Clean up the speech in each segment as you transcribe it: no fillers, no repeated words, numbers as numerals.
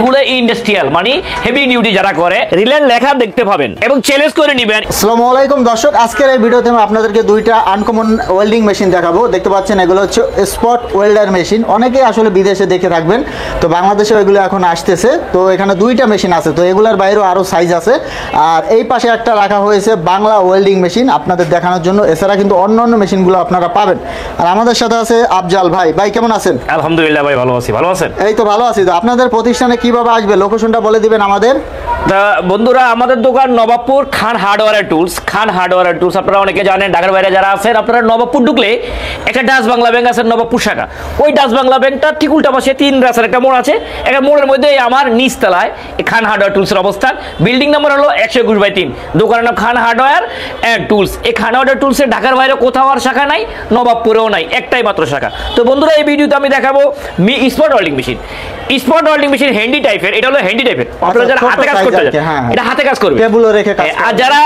এগুলো ইন্ডাস্ট্রিয়াল মানে heavy duty যারা করে রিলেন লেখা দেখতে পাবেন এবং চ্যালেঞ্জ করে নেবেন। আসসালামু আলাইকুম দর্শক, আজকের এই ভিডিওতে আমি আপনাদেরকে দুইটা আনকমন ওয়েল্ডিং মেশিন দেখাবো। দেখতে পাচ্ছেন এগুলো হচ্ছে স্পট ওয়েল্ডার মেশিন। অনেকেই আসলে বিদেশে দেখে থাকবেন, তো বাংলাদেশে এগুলো এখন আসতেছে। তো এখানে দুইটা মেশিন আছে, তো এগুলোর বাইরেও আরও সাইজ আছে। আর এই পাশে একটা রাখা হয়েছে বাংলা ওয়েল্ডিং মেশিন আপনাদের দেখানোর জন্য। এছাড়া কিন্তু অন্য অন্য মেশিনগুলো আপনারা পাবেন। আর আমাদের সাথে আছে আফজাল ভাই। ভাই কেমন আছেন? আলহামদুলিল্লাহ ভাই, ভালো আছি। ভালো আছেন? এই তো ভালো আছি। তো আপনাদের প্রতিষ্ঠানে কিভাবে আসবে, লোকেশনটা বলে দিবেন আমাদের। বন্ধুরা, আমাদের দোকান নবাবপুর খান হার্ডওয়্যার টুলস। খান হার্ডওয়্যার টুলস আপনারা অনেকে জানেন, ঢাকার বাইরে যারা আছেন আপনারা নবাবপুর ঢুকলে একটা ডাচ বাংলা ব্যাংক আছে নবাবপুর শাখা। ওই ডাচ বাংলা ব্যাংকটা ঠিক উল্টা পাশে 3 রাস্তার একটা মোড় আছে। একটা মোড়ের মধ্যে আমার নিচতলায় খান হার্ডওয়্যার টুলসের অবস্থান। বিল্ডিং নাম্বার হলো 121/3। দোকানের নাম খান হার্ডওয়্যার অ্যান্ড টুলস। এই খান হার্ডওয়্যার টুলসের ঢাকার বাইরে কোথাও আর শাখা নাই, নবাবপুরেও নাই, একটাই মাত্র শাখা। তো বন্ধুরা, এই ভিডিওতে আমি দেখাবো spot welding machine. Spot welding machine handy টাইপের। এটা হলো হ্যান্ডি টাইপের, আপনারা যারা হাতে কাজ করতে চান এটা হাতে কাজ করবে, টেবিলে রেখে কাজ করবে। আর যারা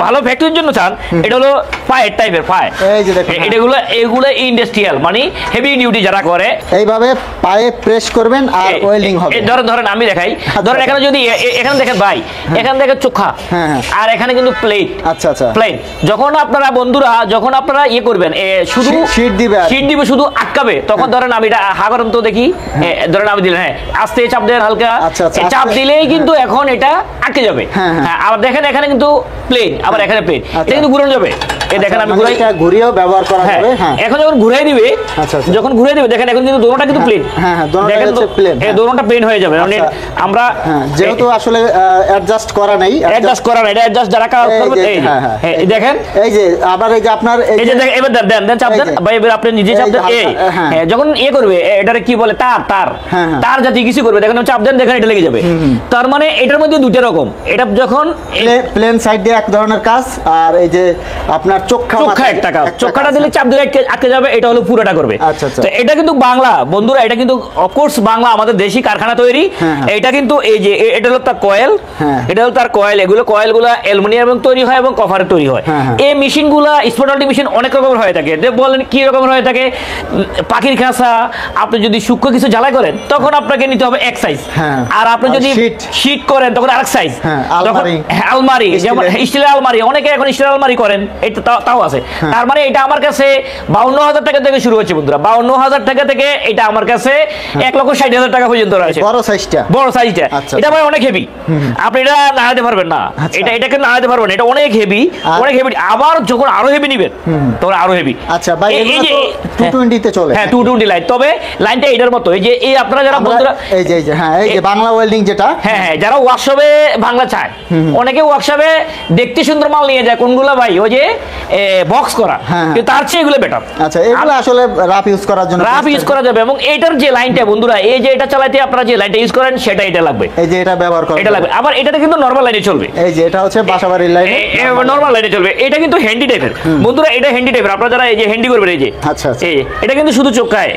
ভালো ফ্যাক্টরির জন্য চান এটা হলো ফায়ার টাইপের। ফায়ার এই যে দেখুন, এগুলো ইন্ডাস্ট্রিয়াল মানে হেভি ডিউটি যারা করে এইভাবে পায়ে প্রেস করবেন আর ওয়েল্ডিং হবে। ধরেন আমি দেখাই। ধরেন এখানে যদি এখানে দেখেন ভাই, এখানে দেখেন চোখা, আর এখানে কিন্তু প্লেট। আচ্ছা আচ্ছা, প্লেট। যখন আপনারা বন্ধুরা যখন আপনারা করবেন শুধু শীট দিবে শুধু আটকাবে, তখন ধরেন আমি এটা হাগরন তো দেখি, ধরেন আমি দিলেন, আস্তে চাপ দেন হালকা, চাপ দিলেই কিন্তু এখন এটা আটকে যাবে। আবার দেখেন এখানে কিন্তু প্লেন, আবার এখানে প্লেন, এটা কিন্তু ঘুরে যাবে। এই দেখেন আমি ঘুরিয়েও ব্যবহার করা যাবে। এখন যখন ঘুরাই দিবে, যখন ঘুরাই দিবে দেখেন এখন কিন্তু দোনোটা কিন্তু প্লেন। দেখেন প্লেন, এই দোনোটা প্লেন হয়ে যাবে। মানে আমরা যেহেতু আসলে অ্যাডজাস্ট করা নাই, এটা অ্যাডজাস্ট যারা করবে। এই দেখেন, এই যে আবার এই যে আপনার এই যে এবার দেন চাপ দেন ভাই, এবার আপনি নিজে চাপ দেন। এই যখন করবে এটারে কি বলে, তার জাতি কিছু করবে, দেখেন চাপ দেন, দেখেন এটা লেগে যাবে। তার মানে এটার মধ্যে দুটো রকম। এটা যখন প্লেন সাইড দিয়ে এক ধরনের কাজ, আর এই যে আপনার চোখা একটা কাজ। চোখাটা দিলে চাপ দিলে আটকে যাবে, এটা হলো পুরোটা করবে। তো এটা কিন্তু বাংলা বন্ধুরা, এটা কিন্তু অফকোর্স বাংলা, আমাদের দেশি কারখানা তৈরি। এটা কিন্তু এই যে এটা হলো তার কয়েল, এটা হলো তার কয়েল। এগুলো কয়েলগুলো অ্যালুমিনিয়াম তৈরি হয় এবং কভারে তৈরি হয়। এই মেশিনগুলো স্পট ওয়েল্ডিং মেশিন অনেক রকমের হয়ে থাকে। বলেন কি রকমের হয়ে থাকে? পাখির খাঁচা, আপনি যদি সূক্ষ্ম কিছু জ্বালাই করেন তখন আপনাকে নিতে হবে এক সাইজ, আর আপনি যদি শীট করেন তখন আরেক সাইজ। আলমারি, যেমন স্টিলের আলমারি, অনেকে এখন স্টিলের আলমারি করেন, এটা তাও আছে। তার মানে এটা আমার কাছে 52,000 টাকা থেকে শুরু হচ্ছে বন্ধুরা। 52,000 টাকা থেকে এটা আমার কাছে 1,60,000 টাকা পর্যন্ত রয়েছে। বড় সাইজটা এটা ভাই অনেক হেভি, আপনি এটা নাড়াতে পারবেন না। এটাকে নাড়াতে পারবেন, এটা অনেক হেভি, অনেক হেভি। আবার যখন আরো হেভি নিবেন তখন আরো হেভি। আচ্ছা ভাই, এই যে 220 তে চলে। 220 লাইন, তবে লাইনটা এটার মতো। এই যে এই আপনারা যারা বন্ধুরা এই যে এই যে বাংলা ওয়েল্ডিং যেটা, যারা ওয়ার্কশপে বাংলা চায়, অনেকে ওয়ার্কশপে দেখতে সুন্দর মাল নিয়ে যায় কোনগুলো ভাই, ওই যে বক্স করা, কিন্তু তার চেয়ে এগুলো বেটার। আচ্ছা, এগুলো আসলে রাফ ইউজ করার জন্য রাফ ইউজ করা যাবে। এবং এটার যে লাইনটা বন্ধুরা, এই যে এটা চালাতে আপনারা যে লাইনটা ইউজ করেন সেটা এটা লাগবে। এই যে এটা ব্যবহার করেন, এটা লাগবে। আবার এটাতে কিন্তু নরমাল লাইনে চলবে। এই যে এটা হচ্ছে বাসাবাড়ির লাইনে, নরমাল লাইনে চলবে। এটা কিন্তু হ্যান্ডি টাইপের বন্ধুরা, এটা হ্যান্ডি টাইপের। আপনারা যারা এই যে হ্যান্ডি করবেন, এই যে আচ্ছা এটা কিন্তু শুধু চোখায়,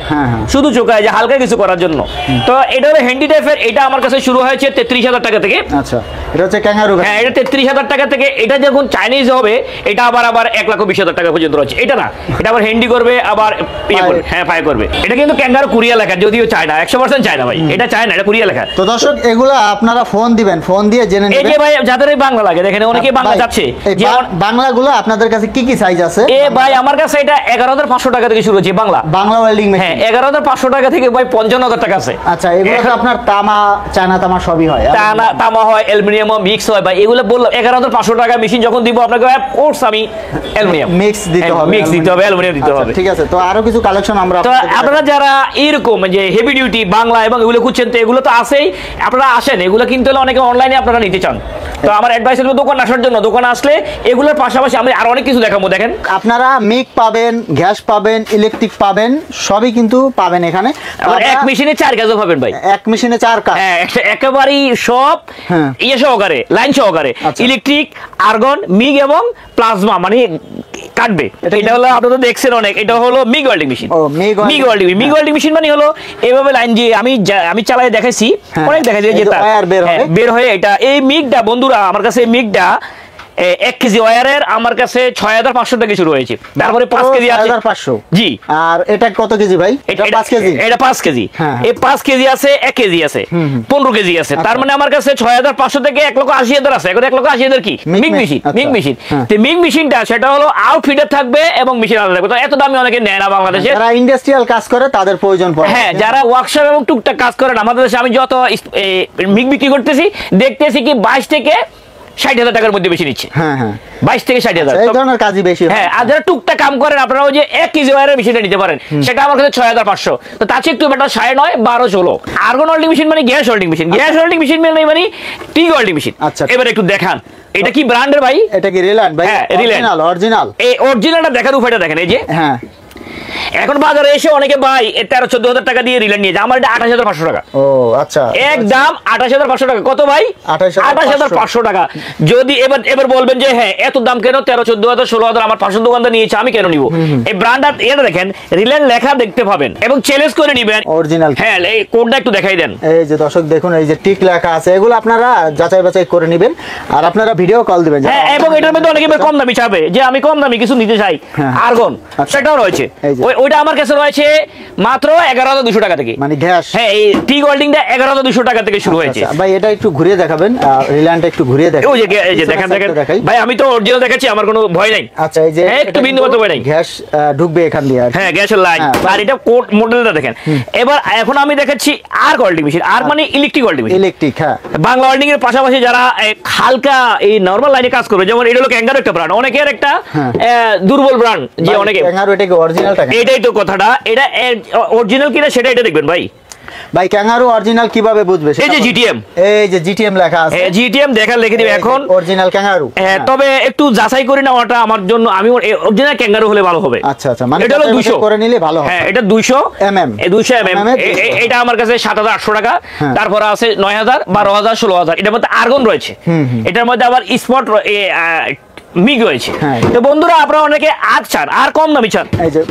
শুধু চোখায় যে হালকা কিছু করার জন্য। তো এটা হলো হ্যান্ডি টাইপের। এটা আমার কাছে শুরু হয়েছে 33,000 টাকা থেকে। আচ্ছা, এটা হচ্ছে ক্যাঙ্গারু। এটা 33,000 টাকা থেকে। এটা যখন চাইনিজ হবে এটা আবার 1,20,000 টাকা পর্যন্ত রয়েছে। এটা না, এটা আবার হ্যান্ডি করবে, আবার ফায়ার করবে। এটা কিন্তু ক্যাঙ্গারু কোরিয়া লেখা, যদিও চায় না, 100% চায় না ভাই, এটা চায় না, এটা কোরিয়া লেখা। তো দর্শক, এগুলো আপনারা ফোন দিবেন, ফোন দিয়ে জেনে নেবেন। এই যে ভাই যাদের বাংলা লাগে, দেখেন অনেকে বাংলা যাচ্ছে। বাংলাগুলো আপনাদের কাছে কি কি সাইজ আছে? ভাই আমার কাছে এটা 11,500 টাকা থেকে শুরু হচ্ছে বাংলা ওয়েল্ডিং মেশিন। 11,500 টাকা থেকে ভাই 55,000 টাকা আছে। আচ্ছা, এগুলো আপনার তামা, চায়না তামা সবই হয়, তামা হয়, অ্যালুমিনিয়াম মিক্স হয় ভাই। এগুলো বললাম 11,500 টাকা মেশিন যখন দিব আপনাকে, কোর্স আমি অ্যালুমিনিয়াম মিক্স দিতে হবে, অ্যালুমিনিয়াম দিতে হবে। ঠিক আছে। তো আরো কিছু কালেকশন আমরা, তো আপনারা যারা এরকম যে হেভি ডিউটি বাংলা এবং এগুলো খুঁজছেন, তো এগুলো তো আছেই, আপনারা আসেন। এগুলো কিনতে হলে অনেকে অনলাইনে আপনারা নিতে চান, তো আমার অ্যাডভাইস হলো দোকান আসার জন্য। দোকান আসলে এগুলোর পাশাপাশি আমি আরো অনেক কিছু দেখাবো। দেখেন আপনারা মিক পাবেন, গ্যাস পাবেন, ইলেকট্রিক পাবেন, সবই কিন্তু পাবেন এখানে। এক মেশিনে 4 কাজও পাবেন ভাই, এক মেশিনে 4 কাজ, একেবারেই সব সহকারে, লাইন সহকারে, ইলেকট্রিক, আর্গন, মিগ এবং প্লাজমা মানে কাটবে। এটা হলো আপনারা দেখছেন অনেক, এটা হলো MiG welding machine. MiG welding machine মানে হলো এইভাবে লাইন দিয়ে আমি চালাই দেখাইছি, অনেক দেখাইছি যে বের হয়ে এটা। এই মিগটা বন্ধুরা আমার কাছে, মিগটা 1 কেজি ওয়্যারের আমার কাছে 6500 থেকে শুরু হয়েছে, তারপরে 5 কেজি আছে 6500। জি। আর এটা কত কেজি ভাই? এটা 5 কেজি। এটা 5 কেজি। এই 5 কেজি আছে, 1 কেজি আছে, 15 কেজি আছে। তার মানে আমার কাছে 6500 থেকে 1,80,000 আছে। এখন 1,80,000 কি মিগ মেশিন, মিগ মেশিন। তো মিগ মেশিনটা সেটা হলো আউটফিটার থাকবে এবং মেশিন আলাদা থাকবে। তো এত দামি অনেকে নেয় না বাংলাদেশে। যারা ইন্ডাস্ট্রিয়াল কাজ করে তাদের প্রয়োজন পড়ে। হ্যাঁ, যারা ওয়ার্কশপ এবং টুকটাক কাজ করেন আমাদের দেশে, আমি যত মিগ বিক্রি করতেছি দেখতেছি কি 22 থেকে 60,000 টাকার মধ্যে বেশি নিচ্ছে। হ্যাঁ হ্যাঁ, 22 থেকে 60,000 এই ধরনের কাজই বেশি। হ্যাঁ, আর যারা টুকটাক কাম করেন আপনারা ওই যে 1 কেজি ওয়্যারের মেশিনটা নিতে পারেন, সেটা আমার কাছে 6500। তো তার চেয়ে একটু বেটার 9.5, 12, 16। আর্গন ওয়েল্ডিং মেশিন মানে gas welding machine, gas welding machine মানে টিগ ওয়েল্ডিং মেশিন। আচ্ছা, এবার একটু দেখান এটা কি ব্র্যান্ডের ভাই? এটা কি রিল্যান্ড ভাই? হ্যাঁ, অরিজিনাল। অরিজিনাল। এই অরিজিনালটা দেখার উপায়টা দেখেন। এই যে হ্যাঁ, এখন বাজারে এসে অনেকে ভাই 13-14 টাকা দিয়ে রিল্যান্ড নিয়ে যায়, আমার এটা 28,500 টাকা। ও আচ্ছা, একদম 28,500 টাকা। কত ভাই? 28,500 টাকা। যদি এবার বলবেন যে হ্যাঁ এত দাম কেন, 13-14,000, 16,000 আমার পাশের দোকানদার নিয়েছে, আমি কেন নিব? এই ব্র্যান্ডটা এটা দেখেন, রিল্যান্ড লেখা দেখতে পাবেন এবং চ্যালেঞ্জ করে নিবেন অরিজিনাল। হ্যাঁ, এই কোডটা একটু দেখাই দেন। এই যে দর্শক দেখুন, এই যে টিক লেখা আছে, এগুলো আপনারা যাচাই বাছাই করে নেবেন আর আপনারা ভিডিও কল দিবেন। হ্যাঁ, এবং এটার মধ্যে অনেকে কম দামি চাবে যে আমি কম দামি কিছু নিতে চাই, আর্গন সেটাও রয়েছে। ওইটা আমার কাছে রয়েছে মাত্র 11,200 টাকা থেকে। মানে গ্যাস। হ্যাঁ, এই টিগ ওয়েল্ডিংটা 11,200 টাকা থেকে শুরু হয়েছে। ভাই এটা একটু ঘুরিয়ে দেখাবেন, রিল্যান্ডটা একটু ঘুরিয়ে দেখাবেন। ওই যে দেখেন ভাই, আমি তো অরিজিনাল দেখাচ্ছি, আমার কোনো ভয় নাই। আচ্ছা, এই যে একটু বিন্দু মতো ভয় নাই, গ্যাস ঢুকবে এখান দিয়ে। হ্যাঁ, গ্যাসের লাইন। আর এটা কোড মডেলটা দেখেন। এবার এখন আমি দেখাচ্ছি আর্ক ওয়েল্ডিং মেশিন। আর্ক মানে ইলেকট্রিক ওয়েল্ডিং মেশিন। ইলেকট্রিক। হ্যাঁ, বাংলা ওয়েল্ডিং এর পাশাপাশি যারা হালকা এই নরমাল লাইনে কাজ করবে, যেমন এটা হলো ক্যাঙ্গারো একটা ব্র্যান্ড, অনেকের একটা দুর্বল ব্র্যান্ড যে অনেকে। ক্যাঙ্গারো এটা কি অরিজিনালটা? এটাই তো কথাটা, এটা অরিজিনাল কিনা সেটা এটা দেখবেন ভাই। ভাই ক্যাঙ্গারো অরিজিনাল কিভাবে বুঝবে? এই যে জিটিএম, এই যে জিটিএম লেখা আছে, জিটিএম দেখার লিখে দিবে এখন অরিজিনাল ক্যাঙ্গারো। তবে একটু যাচাই করে নেওয়াটা আমার জন্য, আমি অরিজিনাল ক্যাঙ্গারো হলে ভালো হবে। আচ্ছা আচ্ছা, মানে এটা হলো 200 করে নিলে ভালো হবে। হ্যাঁ, এটা 200 mm, 200 mm। এটা আমার কাছে 7,800 টাকা। তারপর আছে 9,000, 12,000, 16,000। এটার মধ্যে আর্গন রয়েছে, এটার মধ্যে আবার স্পট মিগ রয়েছে। তো বন্ধুরা, আপনারা অনেকে আর চান, আর কম দামি চান,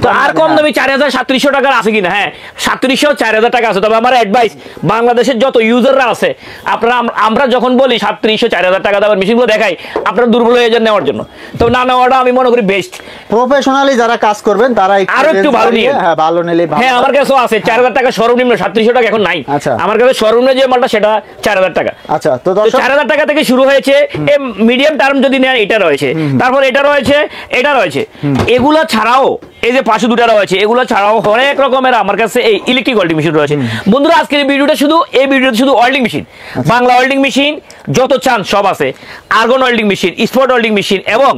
তো আর কম দামি 4,000-3,700 টাকার আছে কিনা? হ্যাঁ, 3,700-4,000 টাকা আছে। তবে আমার অ্যাডভাইস, বাংলাদেশের যত ইউজাররা আছে আপনারা, আমরা যখন বলি 3,700-4,000 টাকা দামের মেশিনগুলো দেখাই, আপনারা দুর্বল হয়ে যান নেওয়ার জন্য। তো না নেওয়াটা আমি মনে করি বেস্ট। প্রফেশনালি যারা কাজ করবেন তারা আরো একটু ভালো নিয়ে। হ্যাঁ, ভালো নিলে ভালো। হ্যাঁ, আমার কাছেও আছে 4,000 টাকা সর্বনিম্ন, 3,700 টাকা এখন নাই। আচ্ছা, আমার কাছে সর্বনিম্ন যে মালটা সেটা 4,000 টাকা। আচ্ছা, তো 4,000 টাকা থেকে শুরু হয়েছে। মিডিয়াম টার্ম যদি নেন এটা রয়েছে, তারপর এটা রয়েছে, এটা রয়েছে। এগুলা ছাড়াও এই যে পাশে দুটো রয়েছে, এগুলো ছাড়াও অনেক রকমের আমার কাছে এই ইলেকট্রিক ওয়েল্ডিং মেশিন রয়েছে। বন্ধুরা, আজকের এই ভিডিওটা শুধু welding machine, Bangla welding machine যত চান সব আছে। Argon welding machine, spot welding machine এবং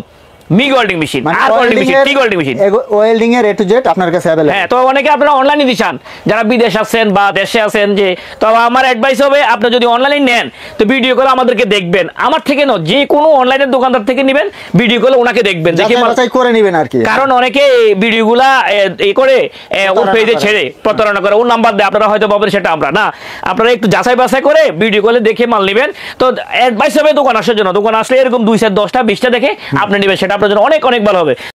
মিগ ওয়েল্ডিং মেশিন, আর welding machine, TIG welding machine, welding এর A to Z আপনার কাছে अवेलेबल। হ্যাঁ, তো অনেকে আপনারা অনলাইনে দিতে চান, যারা বিদেশ আছেন বা দেশে আছেন, যে তবে আমার অ্যাডভাইস হবে আপনি যদি অনলাইনে নেন তো ভিডিও কলে আমাদেরকে দেখবেন, আমার থেকে না, যে কোনো অনলাইনের দোকানদার থেকে নেবেন, ভিডিও কলে ওনাকে দেখবেন, দেখে যাচাই করে নেবেন আর কি। কারণ অনেকে ভিডিওগুলা এই করে ওর পেজে ছেড়ে প্রতারণা করে, ওর নাম্বার দেয়, আপনারা হয়তো ভাবেন সেটা আমরা না। আপনারা একটু যাচাই বাছাই করে ভিডিও কলে দেখে মাল নেবেন। তো অ্যাডভাইস হবে দোকান আসার জন্য, দোকান আসলে এরকম 2, 4, 10টা 20টা দেখে আপনি নেবেন, সেটা আপনার জন্য অনেক অনেক ভালো হবে।